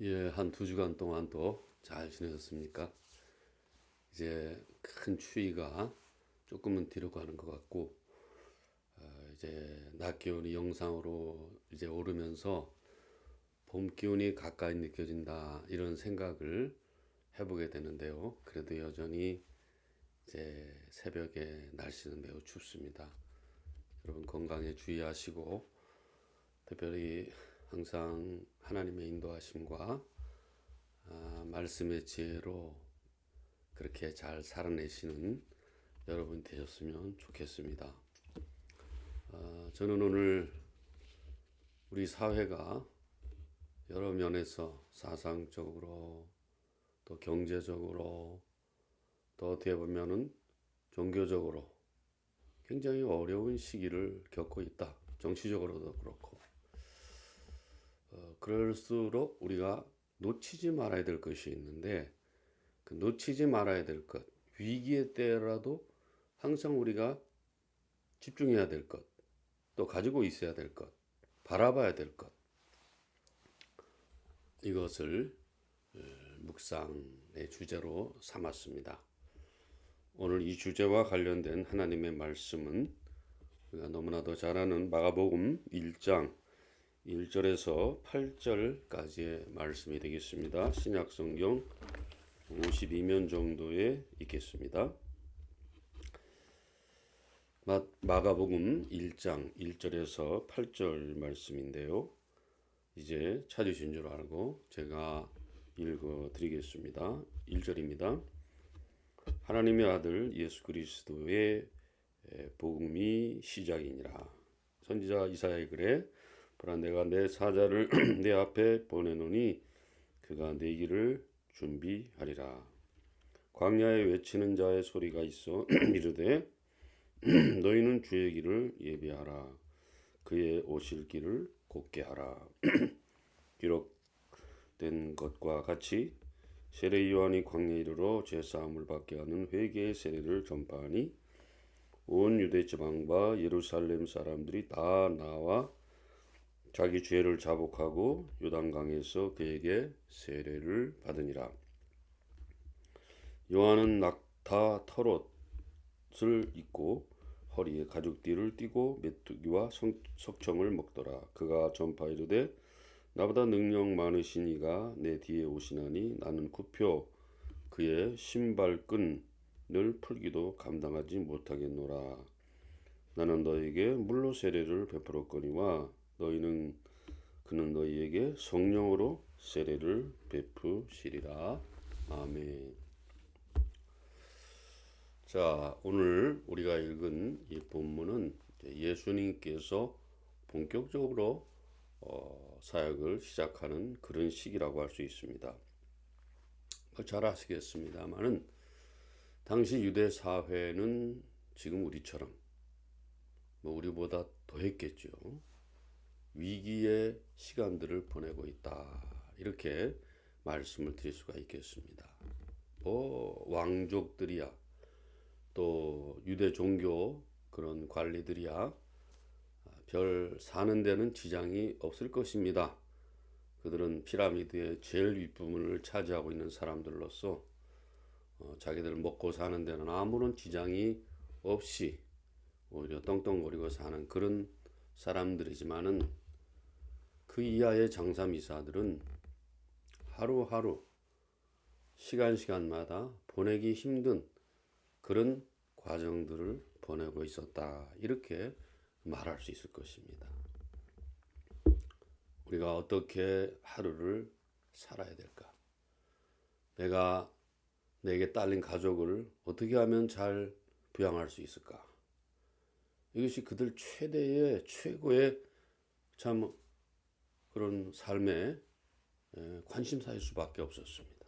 예, 한 두 주간 동안 또 잘 지내셨습니까? 이제 큰 추위가 조금은 뒤로 가는 것 같고, 이제 낮 기온이 영상으로 이제 오르면서 봄 기온이 가까이 느껴진다, 이런 생각을 해보게 되는데요. 그래도 여전히 이제 새벽에 날씨는 매우 춥습니다. 여러분 건강에 주의하시고, 특별히 항상 하나님의 인도하심과 말씀의 지혜로 그렇게 잘 살아내시는 여러분 되셨으면 좋겠습니다. 저는 오늘 우리 사회가 여러 면에서 사상적으로 또 경제적으로 또 어떻게 보면은 종교적으로 굉장히 어려운 시기를 겪고 있다. 정치적으로도 그렇고. 그럴수록 우리가 놓치지 말아야 될 것이 있는데, 그 놓치지 말아야 될 것, 위기의 때라도 항상 우리가 집중해야 될 것, 또 가지고 있어야 될 것, 바라봐야 될 것, 이것을 묵상의 주제로 삼았습니다. 오늘 이 주제와 관련된 하나님의 말씀은 우리가 너무나도 잘 아는 마가복음 1장 1절에서 8절까지의 말씀이 되겠습니다. 신약성경 52면 정도에 있겠습니다. 마가복음 1장 1절에서 8절 말씀인데요. 이제 찾으신 줄 알고 제가 읽어 드리겠습니다. 1절입니다. 하나님의 아들 예수 그리스도의 복음이 시작이니라. 선지자 이사야의 글에 보라 내가 내 사자를 내 앞에 보내노니 그가 내 길을 준비하리라. 광야에 외치는 자의 소리가 있어 이르되 너희는 주의 길을 예비하라. 그의 오실 길을 곧게 하라. 기록된 것과 같이 세례 요한이 광야에 이르러 죄사함을 받게 하는 회개의 세례를 전파하니 온 유대 지방과 예루살렘 사람들이 다 나와 자기 죄를 자복하고 요단강에서 그에게 세례를 받으니라. 요한은 낙타 털옷을 입고 허리에 가죽띠를 띠고 메뚜기와 석청을 먹더라. 그가 전파이르되 나보다 능력 많으신 이가 내 뒤에 오시나니 나는 굽혀 그의 신발끈을 풀기도 감당하지 못하겠노라. 나는 너에게 물로 세례를 베풀었거니와 그는 너희에게 성령으로 세례를 베푸시리라. 아멘. 자, 오늘 우리가 읽은 이 본문은 예수님께서 본격적으로 사역을 시작하는 그런 시기라고 할 수 있습니다. 잘 아시겠습니다만은 당시 유대 사회는 지금 우리처럼 우리보다 더했겠죠. 위기의 시간들을 보내고 있다. 이렇게 말씀을 드릴 수가 있겠습니다. 왕족들이야, 또 유대 종교 그런 관리들이야 별 사는 데는 지장이 없을 것입니다. 그들은 피라미드의 제일 윗부분을 차지하고 있는 사람들로서 자기들 먹고 사는 데는 아무런 지장이 없이 오히려 떵떵거리고 사는 그런 사람들이지만은 그 이하의 장사미사들은 하루하루 시간마다 보내기 힘든 그런 과정들을 보내고 있었다. 이렇게 말할 수 있을 것입니다. 우리가 어떻게 하루를 살아야 될까? 내게 딸린 가족을 어떻게 하면 잘 부양할 수 있을까? 이것이 그들 최고의 참 그런 삶에 관심사일 수밖에 없었습니다.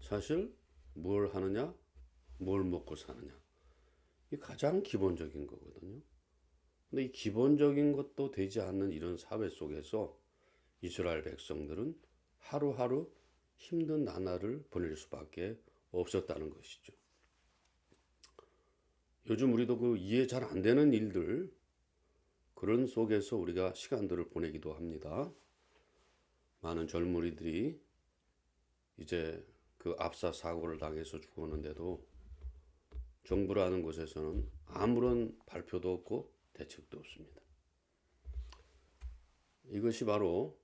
사실 뭘 하느냐, 뭘 먹고 사느냐, 이게 가장 기본적인 거거든요. 근데 이 기본적인 것도 되지 않는 이런 사회 속에서 이스라엘 백성들은 하루하루 힘든 나날을 보낼 수밖에 없었다는 것이죠. 요즘 우리도 그 이해 잘 안 되는 일들, 그런 속에서 우리가 시간들을 보내기도 합니다. 많은 젊은이들이 이제 그 압사 사고를 당해서 죽었는데도 정부라는 곳에서는 아무런 발표도 없고 대책도 없습니다. 이것이 바로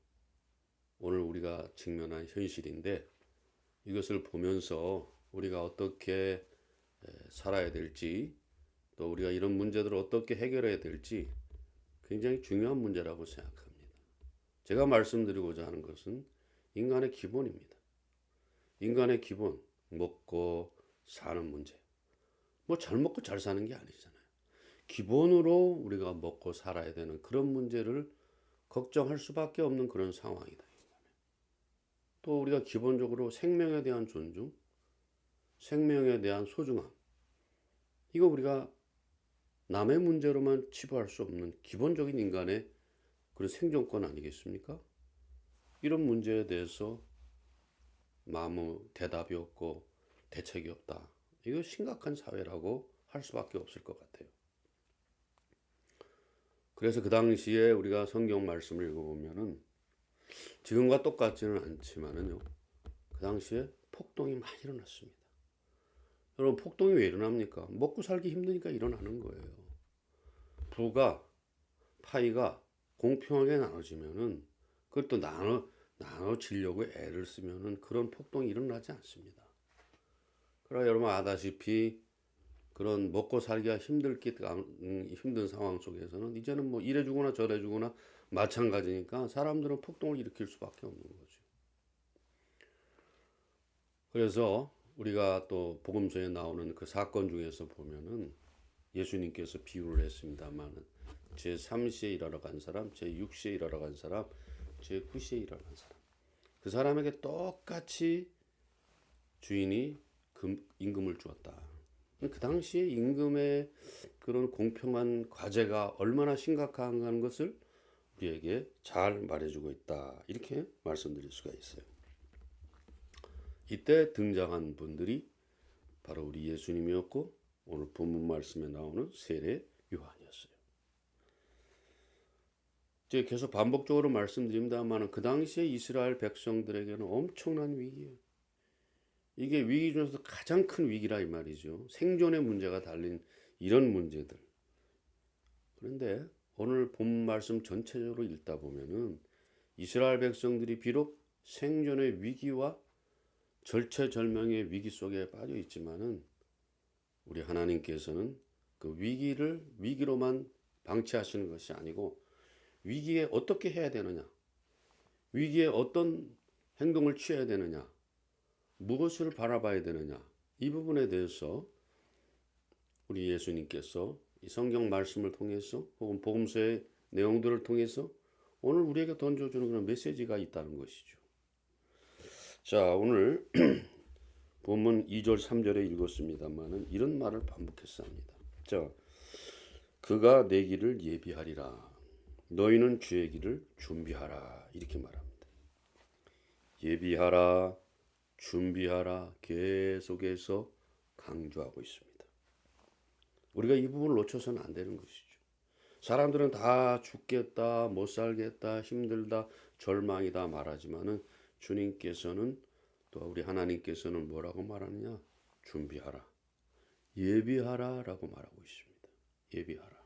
오늘 우리가 직면한 현실인데, 이것을 보면서 우리가 어떻게 살아야 될지, 또 우리가 이런 문제들을 어떻게 해결해야 될지 굉장히 중요한 문제라고 생각합니다. 제가 말씀드리고자 하는 것은 인간의 기본입니다. 인간의 기본, 먹고 사는 문제. 뭐 잘 먹고 잘 사는 게 아니잖아요. 기본으로 우리가 먹고 살아야 되는 그런 문제를 걱정할 수밖에 없는 그런 상황이다. 또 우리가 기본적으로 생명에 대한 존중, 생명에 대한 소중함, 이거 우리가 남의 문제로만 치부할 수 없는 기본적인 인간의 그런 생존권 아니겠습니까? 이런 문제에 대해서 아무 대답이 없고 대책이 없다. 이거 심각한 사회라고 할 수밖에 없을 것 같아요. 그래서 그 당시에 우리가 성경 말씀을 읽어보면은 지금과 똑같지는 않지만은요, 그 당시에 폭동이 많이 일어났습니다. 여러분, 폭동이 왜 일어납니까? 먹고 살기 힘드니까 일어나는 거예요. 부가, 파이가 공평하게 나눠지면은, 그것도 나눠지려고 애를 쓰면은 그런 폭동이 일어나지 않습니다. 그러나 여러분 아다시피 그런 먹고 살기가 힘든 상황 속에서는 이제는 뭐 이래 주거나 저래 주거나 마찬가지니까 사람들은 폭동을 일으킬 수밖에 없는 거죠. 그래서 우리가 또 복음서에 나오는 그 사건 중에서 보면은 예수님께서 비유를 했습니다만은 제3시에 일하러 간 사람, 제6시에 일하러 간 사람, 제9시에 일하러 간 사람. 그 사람에게 똑같이 주인이 임금을 주었다. 그 당시에 임금의 그런 공평한 과제가 얼마나 심각한가 것을 우리에게 잘 말해주고 있다. 이렇게 말씀드릴 수가 있어요. 이때 등장한 분들이 바로 우리 예수님이었고 오늘 본문 말씀에 나오는 세례 요한이었어요. 제가 계속 반복적으로 말씀드립니다만 그 당시에 이스라엘 백성들에게는 엄청난 위기예요. 이게 위기 중에서 가장 큰 위기라 이 말이죠. 생존의 문제가 달린 이런 문제들. 그런데 오늘 본 말씀 전체적으로 읽다 보면은 이스라엘 백성들이 비록 생존의 위기와 절체절명의 위기 속에 빠져 있지만은 우리 하나님께서는 그 위기를 위기로만 방치하시는 것이 아니고 위기에 어떻게 해야 되느냐, 위기에 어떤 행동을 취해야 되느냐, 무엇을 바라봐야 되느냐, 이 부분에 대해서 우리 예수님께서 이 성경 말씀을 통해서 혹은 복음서의 내용들을 통해서 오늘 우리에게 던져주는 그런 메시지가 있다는 것이죠. 자, 오늘 본문 2절 3절에 읽었습니다만은 이런 말을 반복했습니다. 자, 그가 내 길을 예비하리라. 너희는 주의 길을 준비하라. 이렇게 말합니다. 예비하라, 준비하라 계속해서 강조하고 있습니다. 우리가 이 부분을 놓쳐서는 안 되는 것이죠. 사람들은 다 죽겠다, 못 살겠다, 힘들다, 절망이다 말하지만은 주님께서는 또 우리 하나님께서는 뭐라고 말하느냐? 준비하라, 예비하라 라고 말하고 있습니다. 예비하라.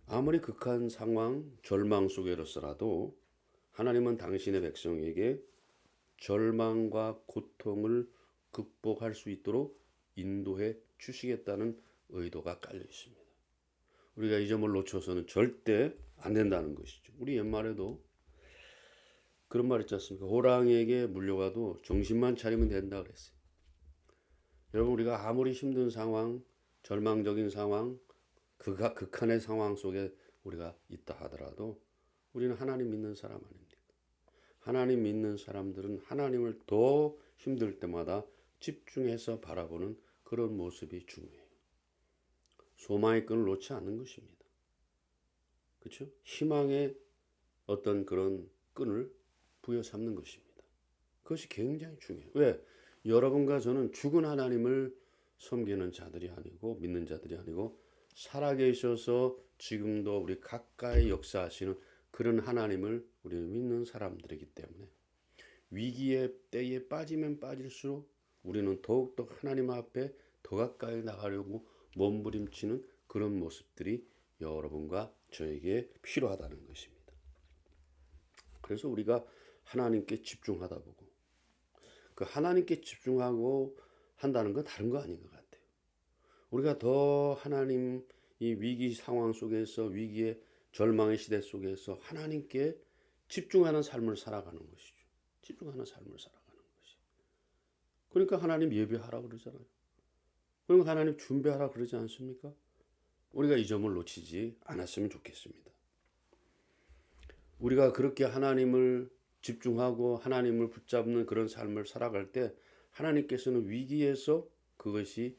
아무리 극한 상황, 절망 속에서라도 하나님은 당신의 백성에게 절망과 고통을 극복할 수 있도록 인도해 주시겠다는 의도가 깔려 있습니다. 우리가 이 점을 놓쳐서는 절대 안 된다는 것이죠. 우리 옛말에도 그런 말 있지 않습니까? 호랑이에게 물려가도 정신만 차리면 된다 그랬어요. 여러분, 우리가 아무리 힘든 상황, 절망적인 상황, 극한의 상황 속에 우리가 있다 하더라도 우리는 하나님 믿는 사람 아닙니까? 하나님 믿는 사람들은 하나님을 더 힘들 때마다 집중해서 바라보는 그런 모습이 중요해요. 소망의 끈을 놓지 않는 것입니다. 그렇죠? 희망의 어떤 그런 끈을 부여 삼는 것입니다. 그것이 굉장히 중요해요. 왜? 여러분과 저는 죽은 하나님을 섬기는 자들이 아니고 믿는 자들이 아니고 살아계셔서 지금도 우리 가까이 역사하시는 그런 하나님을 우리는 믿는 사람들이기 때문에 위기의 때에 빠지면 빠질수록 우리는 더욱더 하나님 앞에 더 가까이 나가려고 몸부림치는 그런 모습들이 여러분과 저에게 필요하다는 것입니다. 그래서 우리가 하나님께 집중하다 보고 그 하나님께 집중하고 한다는 건 다른 거 아닌 것 같아요. 우리가 더 하나님 이 위기 상황 속에서 위기의 절망의 시대 속에서 하나님께 집중하는 삶을 살아가는 것이죠. 집중하는 삶을 살아가는 것이. 그러니까 하나님 예배하라 그러잖아요. 그러면 하나님 준비하라 그러지 않습니까? 우리가 이 점을 놓치지 않았으면 좋겠습니다. 우리가 그렇게 하나님을 집중하고 하나님을 붙잡는 그런 삶을 살아갈 때 하나님께서는 위기에서 그것이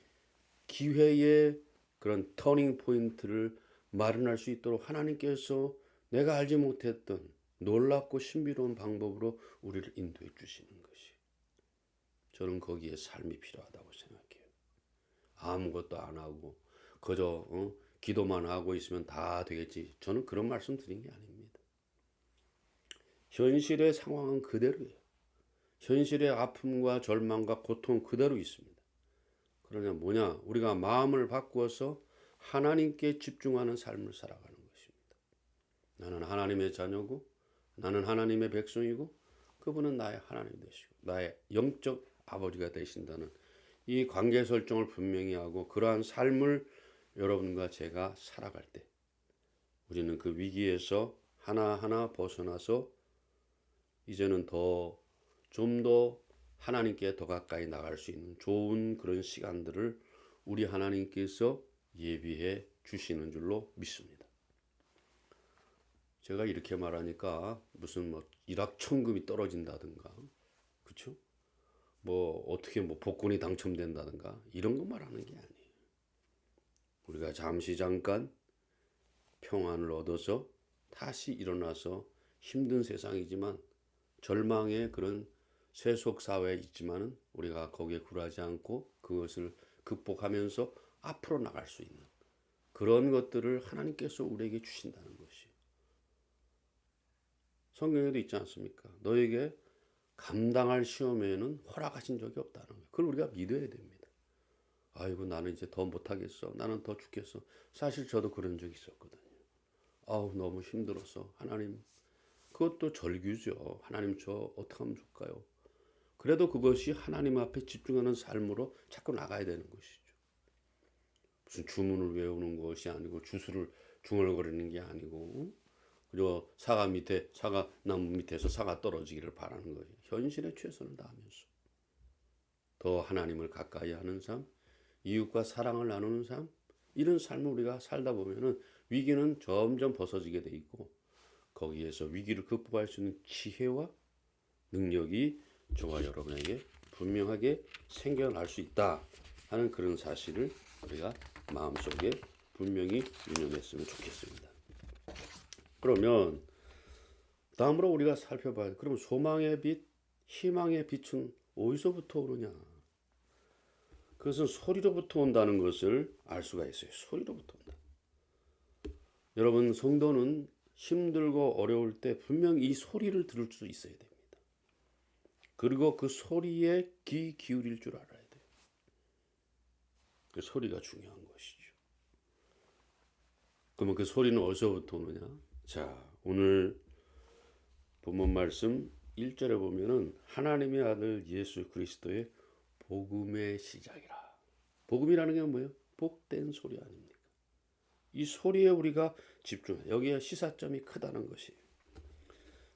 기회의 그런 터닝 포인트를 마련할 수 있도록 하나님께서 내가 알지 못했던 놀랍고 신비로운 방법으로 우리를 인도해 주시는 것이. 저는 거기에 삶이 필요하다고 생각해요. 아무것도 안 하고 그저 기도만 하고 있으면 다 되겠지. 저는 그런 말씀 드린 게 아닙니다. 현실의 상황은 그대로예요. 현실의 아픔과 절망과 고통 그대로 있습니다. 그러냐 뭐냐? 우리가 마음을 바꾸어서 하나님께 집중하는 삶을 살아가는 것입니다. 나는 하나님의 자녀고 나는 하나님의 백성이고 그분은 나의 하나님 되시고 나의 영적 아버지가 되신다는 이 관계 설정을 분명히 하고 그러한 삶을 여러분과 제가 살아갈 때 우리는 그 위기에서 하나하나 벗어나서 이제는 좀 더 하나님께 더 가까이 나갈 수 있는 좋은 그런 시간들을 우리 하나님께서 예비해 주시는 줄로 믿습니다. 제가 이렇게 말하니까 무슨 일확천금이 떨어진다든가, 그렇죠? 어떻게 복권이 당첨된다든가 이런 거 말하는 게 아니에요. 우리가 잠깐 평안을 얻어서 다시 일어나서 힘든 세상이지만 절망의 그런 세속 사회에 있지만은 우리가 거기에 굴하지 않고 그것을 극복하면서 앞으로 나갈 수 있는 그런 것들을 하나님께서 우리에게 주신다는 것이. 성경에도 있지 않습니까? 너에게 감당할 시험에는 허락하신 적이 없다는 거예요. 그걸 우리가 믿어야 됩니다. 아이고 나는 이제 더 못하겠어. 나는 더 죽겠어. 사실 저도 그런 적이 있었거든요. 아우 너무 힘들어서 하나님 그것도 절규죠. 하나님 저 어떻게 하면 좋을까요? 그래도 그것이 하나님 앞에 집중하는 삶으로 자꾸 나가야 되는 것이죠. 무슨 주문을 외우는 것이 아니고 주술을 중얼거리는 게 아니고 그리고 사과나무 밑에서 사과 떨어지기를 바라는 거예요. 현실에 최선을 다하면서 더 하나님을 가까이 하는 삶, 이웃과 사랑을 나누는 삶, 이런 삶을 우리가 살다 보면은 위기는 점점 벗어지게 돼 있고 거기에서 위기를 극복할 수 있는 지혜와 능력이 저와 여러분에게 분명하게 생겨날 수 있다 하는 그런 사실을 우리가 마음속에 분명히 유념했으면 좋겠습니다. 그러면 다음으로 우리가 살펴봐야 돼. 그러면 소망의 빛, 희망의 빛은 어디서부터 오느냐? 그것은 소리로부터 온다는 것을 알 수가 있어요. 소리로부터 온다. 여러분 성도는 힘들고 어려울 때 분명히 이 소리를 들을 수 있어야 됩니다. 그리고 그 소리에 귀 기울일 줄 알아야 돼요. 그 소리가 중요한 것이죠. 그러면 그 소리는 어디서부터 오느냐? 자, 오늘 본문 말씀 1절에 보면은 하나님의 아들 예수 그리스도의 복음의 시작이라. 복음이라는 게 뭐예요? 복된 소리 아닙니까? 이 소리에 우리가 집중해. 여기에 시사점이 크다는 것이.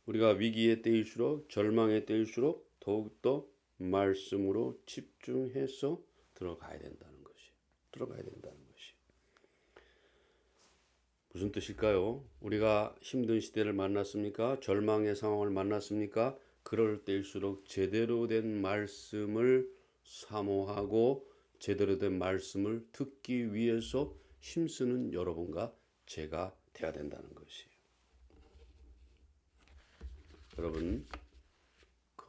우리가 위기의 때일수록 절망의 때일수록 더욱더 말씀으로 집중해서 들어가야 된다는 것이. 들어가야 된다는 것이. 무슨 뜻일까요? 우리가 힘든 시대를 만났습니까? 절망의 상황을 만났습니까? 그럴 때일수록 제대로 된 말씀을 사모하고 제대로 된 말씀을 듣기 위해서 힘쓰는 여러분과 제가 돼야 된다는 것이에요. 여러분,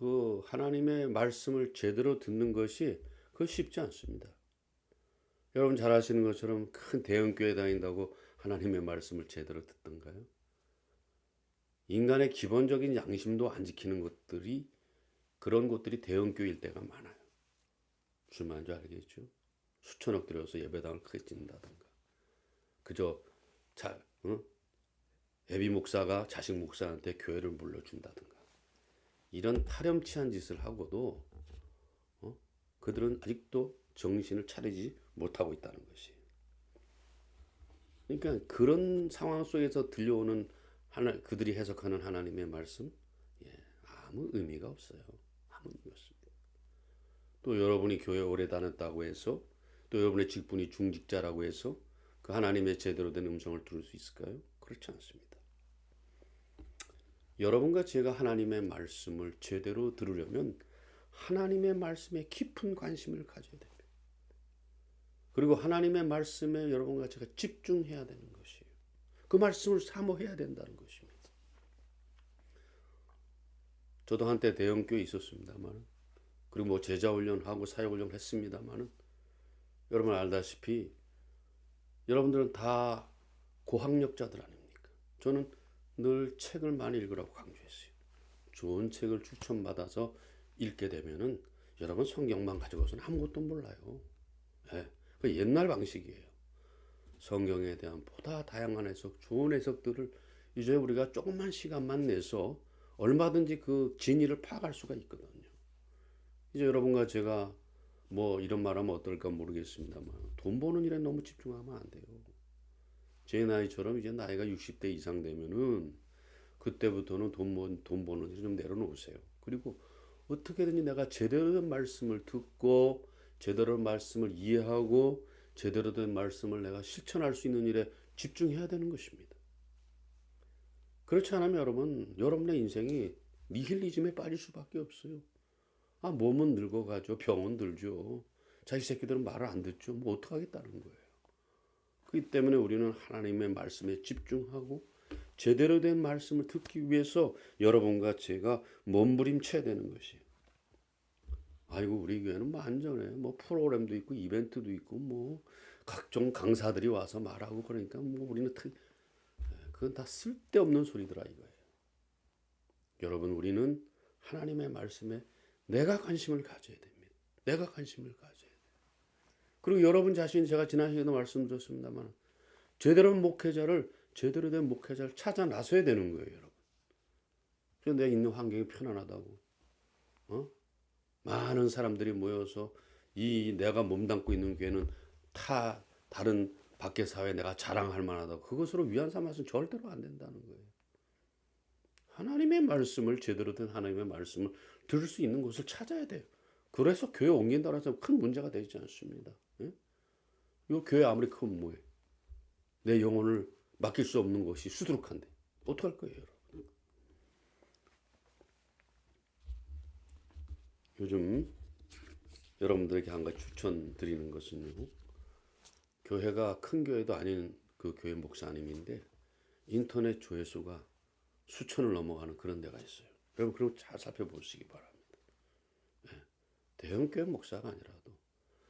그 하나님의 말씀을 제대로 듣는 것이 그거 쉽지 않습니다. 여러분 잘 아시는 것처럼 큰 대형교회 다닌다고 하나님의 말씀을 제대로 듣던가요? 인간의 기본적인 양심도 안 지키는 것들이 그런 곳들이 대형교회일 때가 많아요. 무슨 말인지 알겠죠? 수천억 들여서 예배당을 크게 짓는다든가 그저 애비 목사가 자식 목사한테 교회를 물려준다든가 이런 파렴치한 짓을 하고도 그들은 아직도 정신을 차리지 못하고 있다는 것이. 그러니까 그런 상황 속에서 들려오는 그들이 해석하는 하나님의 말씀, 아무 의미가 없어요. 아무 의미 없습니다. 또 여러분이 교회 오래 다녔다고 해서 또 여러분의 직분이 중직자라고 해서 그 하나님의 제대로 된 음성을 들을 수 있을까요? 그렇지 않습니다. 여러분과 제가 하나님의 말씀을 제대로 들으려면 하나님의 말씀에 깊은 관심을 가져야 됩니다. 그리고 하나님의 말씀에 여러분과 제가 집중해야 되는 것이에요. 그 말씀을 사모해야 된다는 것입니다. 저도 한때 대형교회 있었습니다만 그리고 뭐 제자훈련하고 사역훈련 했습니다만 여러분 알다시피 여러분들은 다 고학력자들 아닙니까? 저는 늘 책을 많이 읽으라고 강조했어요. 좋은 책을 추천받아서 읽게 되면은 여러분 성경만 가지고서는 아무것도 몰라요. 그 옛날 방식이에요. 성경에 대한 보다 다양한 해석, 좋은 해석들을 이제 우리가 조금만 시간만 내서 얼마든지 그 진리를 파악할 수가 있거든요. 이제 여러분과 제가 뭐 이런 말하면 어떨까 모르겠습니다만 돈 버는 일에 너무 집중하면 안 돼요. 제 나이처럼 이제 나이가 60대 이상 되면은 그때부터는 돈 버는 일 좀 내려놓으세요. 그리고 어떻게든지 내가 제대로 된 말씀을 듣고 제대로 된 말씀을 이해하고 제대로 된 말씀을 내가 실천할 수 있는 일에 집중해야 되는 것입니다. 그렇지 않으면 여러분의 인생이 니힐리즘에 빠질 수밖에 없어요. 몸은 늙어가죠. 병은 들죠. 자기 새끼들은 말을 안 듣죠. 뭐 어떡하겠다는 거예요. 그렇기 때문에 우리는 하나님의 말씀에 집중하고 제대로 된 말씀을 듣기 위해서 여러분과 제가 몸부림쳐야 되는 것이에요. 아이고 우리 교회는 뭐 안전해. 뭐 프로그램도 있고 이벤트도 있고 뭐 각종 강사들이 와서 말하고 그러니까 뭐 우리는 그건 다 쓸데없는 소리더라 이거예요. 여러분 우리는 하나님의 말씀에 내가 관심을 가져야 됩니다. 내가 관심을 가져야 돼요. 그리고 여러분 자신 제가 지난 시간에도 말씀드렸습니다만 제대로 된 목회자를 찾아 나서야 되는 거예요, 여러분. 그래서 내가 있는 환경이 편안하다고. 많은 사람들이 모여서 내가 몸담고 있는 교회는 다른 밖의 사회에 내가 자랑할 만하다고. 그것으로 위안 삼아서는 절대로 안 된다는 거예요. 하나님의 말씀을 제대로 된 하나님의 말씀을 들을 수 있는 곳을 찾아야 돼요. 그래서 교회 옮긴다고 해서 큰 문제가 되지 않습니다. 이 교회 아무리 크면 뭐해? 내 영혼을 맡길 수 없는 것이 수두룩한데 어떡할 거예요, 여러분? 요즘 여러분들에게 한 가지 추천드리는 것은요. 교회가 큰 교회도 아닌 그 교회 목사님인데 인터넷 조회수가 수천을 넘어가는 그런 데가 있어요. 여러분 그런 거 잘 살펴보시기 바랍니다. 대형 교회 목사가 아니라도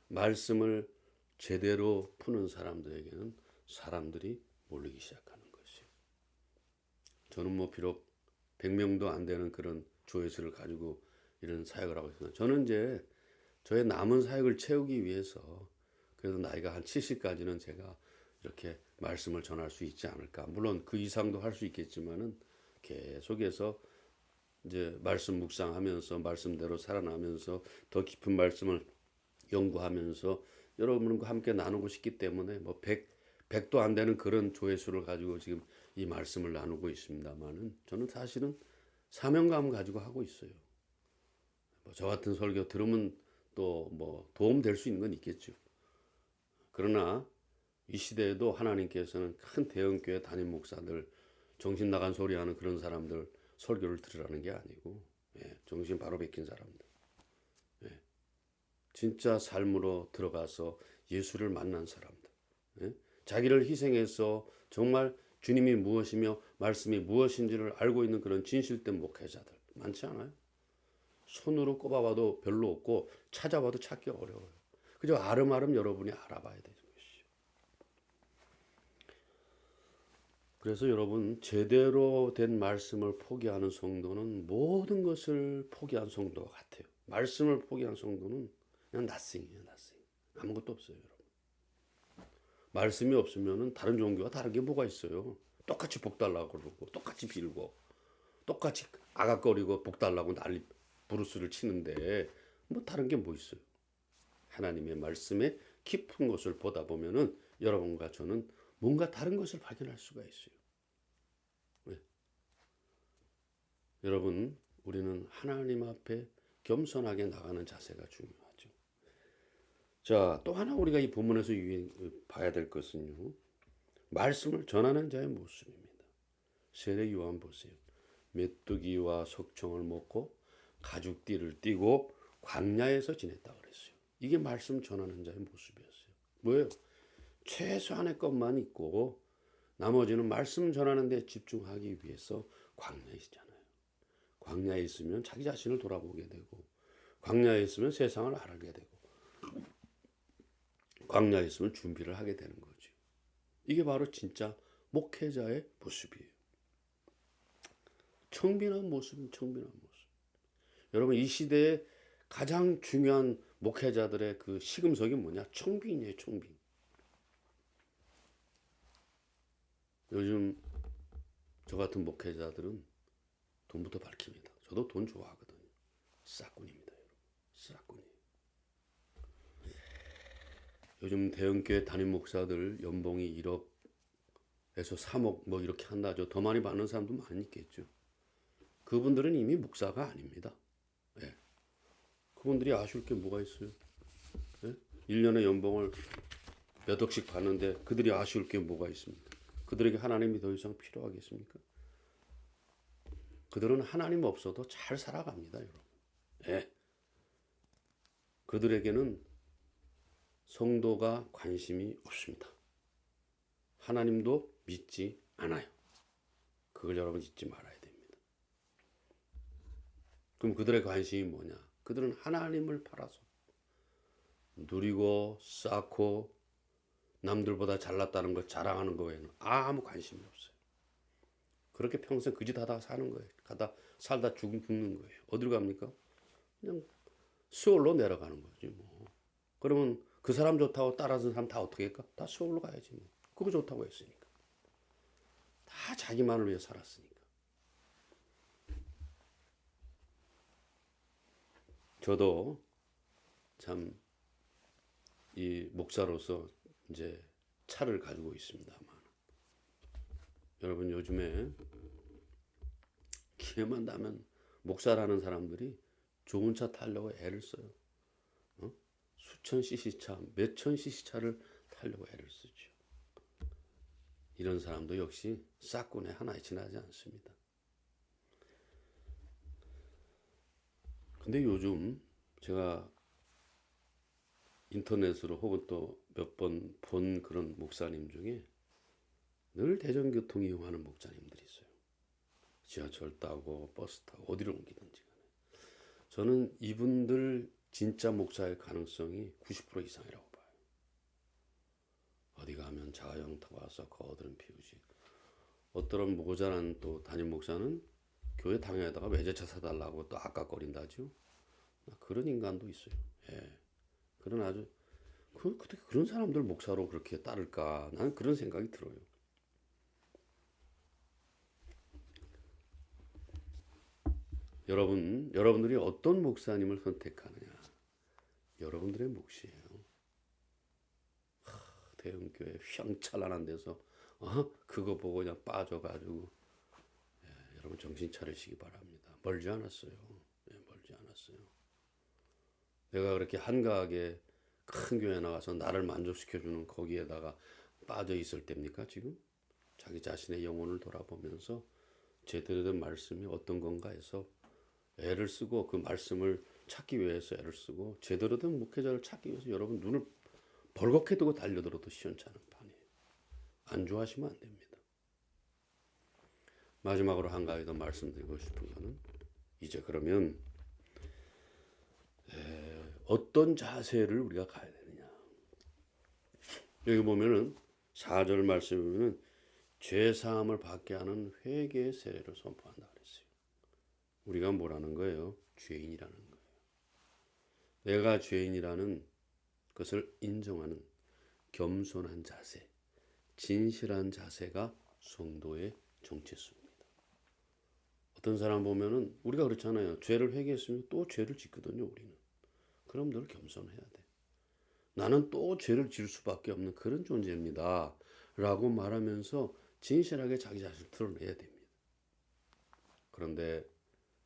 말씀을 제대로 푸는 사람들에게는 사람들이 몰리기 시작하는 것이에요. 저는 뭐 비록 100명도 안 되는 그런 조회수를 가지고 이런 사역을 하고 있습니다. 저는 이제 저의 남은 사역을 채우기 위해서 그래도 나이가 한 70까지는 제가 이렇게 말씀을 전할 수 있지 않을까. 물론 그 이상도 할 수 있겠지만은 계속해서 이제 말씀 묵상하면서 말씀대로 살아나면서 더 깊은 말씀을 연구하면서 여러분과 함께 나누고 싶기 때문에 뭐 100도 안 되는 그런 조회수를 가지고 지금 이 말씀을 나누고 있습니다만은 저는 사실은 사명감 가지고 하고 있어요. 저 같은 설교 들으면 또 뭐 도움 될 수 있는 건 있겠죠. 그러나 이 시대에도 하나님께서는 큰 대형교회 담임 목사들 정신 나간 소리 하는 그런 사람들 설교를 들으라는 게 아니고 정신 바로 베낀 사람들 진짜 삶으로 들어가서 예수를 만난 사람들 자기를 희생해서 정말 주님이 무엇이며 말씀이 무엇인지를 알고 있는 그런 진실된 목회자들 많지 않아요? 손으로 꼽아봐도 별로 없고 찾아봐도 찾기 어려워요. 그저 아름아름 여러분이 알아봐야 되는 것이죠. 그래서 여러분 제대로 된 말씀을 포기하는 성도는 모든 것을 포기한 성도와 같아요. 말씀을 포기한 성도는 그냥 nothing이에요. nothing. 아무것도 없어요. 여러분. 말씀이 없으면 다른 종교가 다른 게 뭐가 있어요. 똑같이 복 달라고 그러고 똑같이 빌고 똑같이 아각거리고 복 달라고 난리 부르스를 치는데 뭐 다른 게 뭐 있어요. 하나님의 말씀에 깊은 것을 보다 보면은 여러분과 저는 뭔가 다른 것을 발견할 수가 있어요. 왜? 여러분, 우리는 하나님 앞에 겸손하게 나가는 자세가 중요하죠. 자, 또 하나 우리가 이 본문에서 봐야 될 것은요. 말씀을 전하는 자의 모습입니다. 세례 요한 보세요. 메뚜기와 석청을 먹고 가죽띠를 띠고 광야에서 지냈다 그랬어요. 이게 말씀 전하는 자의 모습이었어요. 뭐예요? 최소한의 것만 있고 나머지는 말씀 전하는 데 집중하기 위해서 광야에 있잖아요. 광야에 있으면 자기 자신을 돌아보게 되고 광야에 있으면 세상을 알게 되고 광야에 있으면 준비를 하게 되는 거죠. 이게 바로 진짜 목회자의 모습이에요. 청빈한 모습은 청빈한 모습. 여러분 이 시대에 가장 중요한 목회자들의 그 시금석이 뭐냐? 청빈이에요. 청빈. 요즘 저 같은 목회자들은 돈부터 밝힙니다. 저도 돈 좋아하거든요. 싹군입니다. 여러분. 싹군이에요. 요즘 대형교회 담임 목사들 연봉이 1억에서 3억 뭐 이렇게 한다죠. 더 많이 받는 사람도 많이 있겠죠. 그분들은 이미 목사가 아닙니다. 예. 그분들이 아쉬울 게 뭐가 있어요? 예? 1년에 연봉을 몇 억씩 받는데 그들이 아쉬울 게 뭐가 있습니까? 그들에게 하나님이 더 이상 필요하겠습니까? 그들은 하나님 없어도 잘 살아갑니다, 여러분. 예. 그들에게는 성도가 관심이 없습니다. 하나님도 믿지 않아요. 그걸 여러분 잊지 말아야 됩니다. 그럼 그들의 관심이 뭐냐? 그들은 하나님을 팔아서 누리고 쌓고 남들보다 잘났다는 걸 자랑하는 거 외에는 아무 관심이 없어요. 그렇게 평생 그 짓 하다가 사는 거예요. 가다 살다 죽는 거예요. 어디로 갑니까? 그냥 수월로 내려가는 거지 뭐. 그러면 그 사람 좋다고 따라서 사람 다 어떻게 할까? 다 수월로 가야지 뭐. 그거 좋다고 했으니까. 다 자기만을 위해 살았으니까. 저도 참 이 목사로서 이제 차를 가지고 있습니다만 여러분 요즘에 기회만 나면 목사라는 사람들이 좋은 차 타려고 애를 써요. 수천 cc 차, 몇천 cc 차를 타려고 애를 쓰죠. 이런 사람도 역시 싹군의 하나에 지나지 않습니다. 근데 요즘 제가 인터넷으로 혹은 또 몇 번 본 그런 목사님 중에 늘 대중교통 이용하는 목사님들이 있어요. 지하철 타고 버스 타고 어디로 옮기든지 간에. 저는 이분들 진짜 목사일 가능성이 90% 이상이라고 봐요. 어디 가면 자가용 타고 와서 거들은 피우지. 어떤 모자란 또 담임 목사는 교회 당에다가 외제차 사달라고 또 아까거린다죠. 그런 인간도 있어요. 예. 그런 아주 그런 사람들 목사로 그렇게 따를까? 나는 그런 생각이 들어요. 여러분들이 어떤 목사님을 선택하느냐? 여러분들의 몫이에요. 대형교회 휘황찬란한 데서 그거 보고 그냥 빠져가지고 여러분 정신 차리시기 바랍니다. 멀지 않았어요. 멀지 않았어요. 내가 그렇게 한가하게 큰 교회 나가서 나를 만족시켜주는 거기에다가 빠져 있을 때입니까 지금? 자기 자신의 영혼을 돌아보면서 제대로 된 말씀이 어떤 건가 해서 애를 쓰고 그 말씀을 찾기 위해서 애를 쓰고 제대로 된 목회자를 찾기 위해서 여러분 눈을 벌겋게 두고 달려들어도 시원찮은 판이에요. 안 좋아하시면 안 됩니다. 마지막으로 한 가지 더 말씀드리고 싶은 거는 이제 그러면 어떤 자세를 우리가 가야 되느냐. 여기 보면은 4절 말씀에 보면 죄 사함을 받게 하는 회개의 세례를 선포한다 그랬어요. 우리가 뭐라는 거예요? 죄인이라는 거예요. 내가 죄인이라는 것을 인정하는 겸손한 자세, 진실한 자세가 성도의 정체성입니다. 어떤 사람 보면은 우리가 그렇잖아요. 죄를 회개했으면 또 죄를 짓거든요, 우리는. 그럼 늘 겸손해야 돼. 나는 또 죄를 지을 수밖에 없는 그런 존재입니다. 라고 말하면서 진실하게 자기 자신을 드러내야 됩니다. 그런데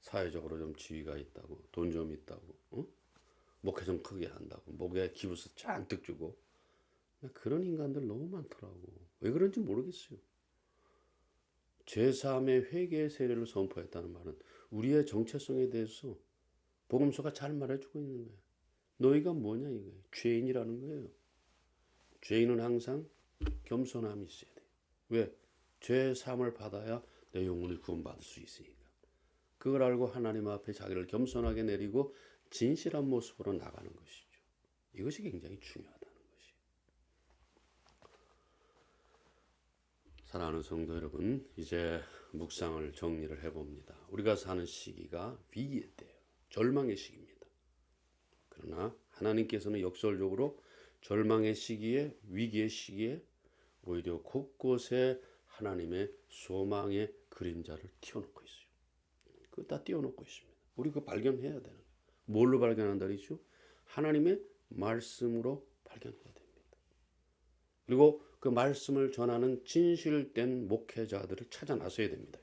사회적으로 좀 지위가 있다고, 돈 좀 있다고, 목회 좀 크게 한다고, 목에 기부서 잔뜩 주고, 그런 인간들 너무 많더라고. 왜 그런지 모르겠어요. 죄사함의 회개의 세례를 선포했다는 말은 우리의 정체성에 대해서 복음서가 잘 말해주고 있는 거예요. 너희가 뭐냐 이거예요. 죄인이라는 거예요. 죄인은 항상 겸손함이 있어야 돼요. 왜? 죄 사함을 받아야 내 영혼이 구원받을 수 있으니까. 그걸 알고 하나님 앞에 자기를 겸손하게 내리고 진실한 모습으로 나가는 것이죠. 이것이 굉장히 중요하다는 것이. 사랑하는 성도 여러분, 이제 묵상을 정리를 해봅니다. 우리가 사는 시기가 위기의 때예요. 절망의 시기입니다. 그러나 하나님께서는 역설적으로 절망의 시기에, 위기의 시기에 오히려 곳곳에 하나님의 소망의 그림자를 띄워놓고 있어요. 그거 다 띄워놓고 있습니다. 우리 그거 발견해야 되는 거예요. 뭘로 발견한다 그러죠? 하나님의 말씀으로 발견해야 됩니다. 그리고 그 말씀을 전하는 진실된 목회자들을 찾아 나서야 됩니다.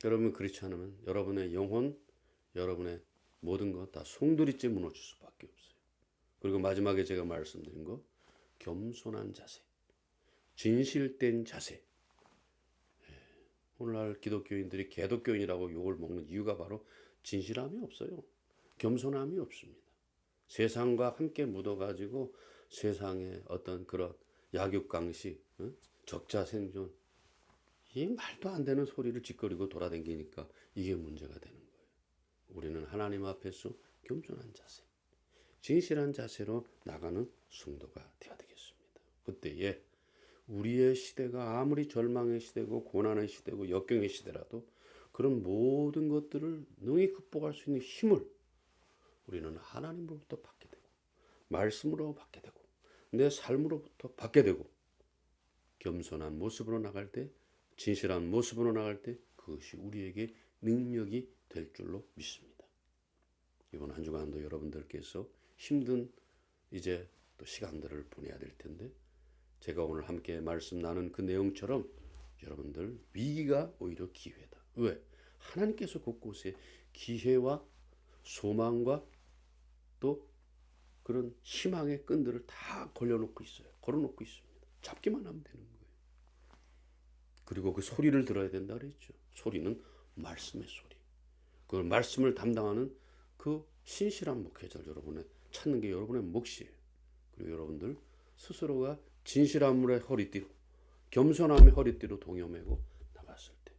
여러분 그렇지 않으면 여러분의 영혼, 여러분의 모든 것 다 송두리째 무너질 수밖에 없어요. 그리고 마지막에 제가 말씀드린 거 겸손한 자세, 진실된 자세. 오늘날 기독교인들이 개독교인이라고 욕을 먹는 이유가 바로 진실함이 없어요. 겸손함이 없습니다. 세상과 함께 묻어가지고 세상의 어떤 그런 약육강식, 적자 생존, 이 말도 안 되는 소리를 짓거리고 돌아다니니까 이게 문제가 되는 거예요. 우리는 하나님 앞에서 겸손한 자세, 진실한 자세로 나가는 성도가 되어야 되겠습니다. 그때에 우리의 시대가 아무리 절망의 시대고 고난의 시대고 역경의 시대라도 그런 모든 것들을 능히 극복할 수 있는 힘을 우리는 하나님으로부터 받게 되고 말씀으로 받게 되고 내 삶으로부터 받게 되고 겸손한 모습으로 나갈 때, 진실한 모습으로 나갈 때 그것이 우리에게 능력이 될 줄로 믿습니다. 이번 한 주간도 여러분들께서 힘든 이제 또 시간들을 보내야 될 텐데 제가 오늘 함께 말씀 나눈 그 내용처럼 여러분들 위기가 오히려 기회다. 왜? 하나님께서 곳곳에 기회와 소망과 또 그런 희망의 끈들을 다 걸려놓고 있어요. 걸어놓고 있습니다. 잡기만 하면 되는 거예요. 그리고 그 소리를 들어야 된다 그랬죠. 소리는 말씀의 소리. 그 말씀을 담당하는 그 신실한 목회자를 여러분의 찾는 게 여러분의 몫이에요. 그리고 여러분들 스스로가 진실함의 허리띠로 겸손함의 허리띠로 동여매고 나갔을 때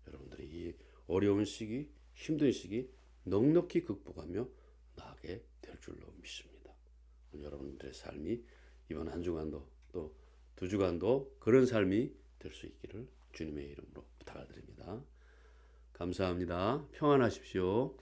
여러분들이 이 어려운 시기, 힘든 시기 넉넉히 극복하며 나가게 될 줄로 믿습니다. 여러분들의 삶이 이번 한 주간도 또 두 주간도 그런 삶이 될 수 있기를 주님의 이름으로 부탁드립니다. 감사합니다. 평안하십시오.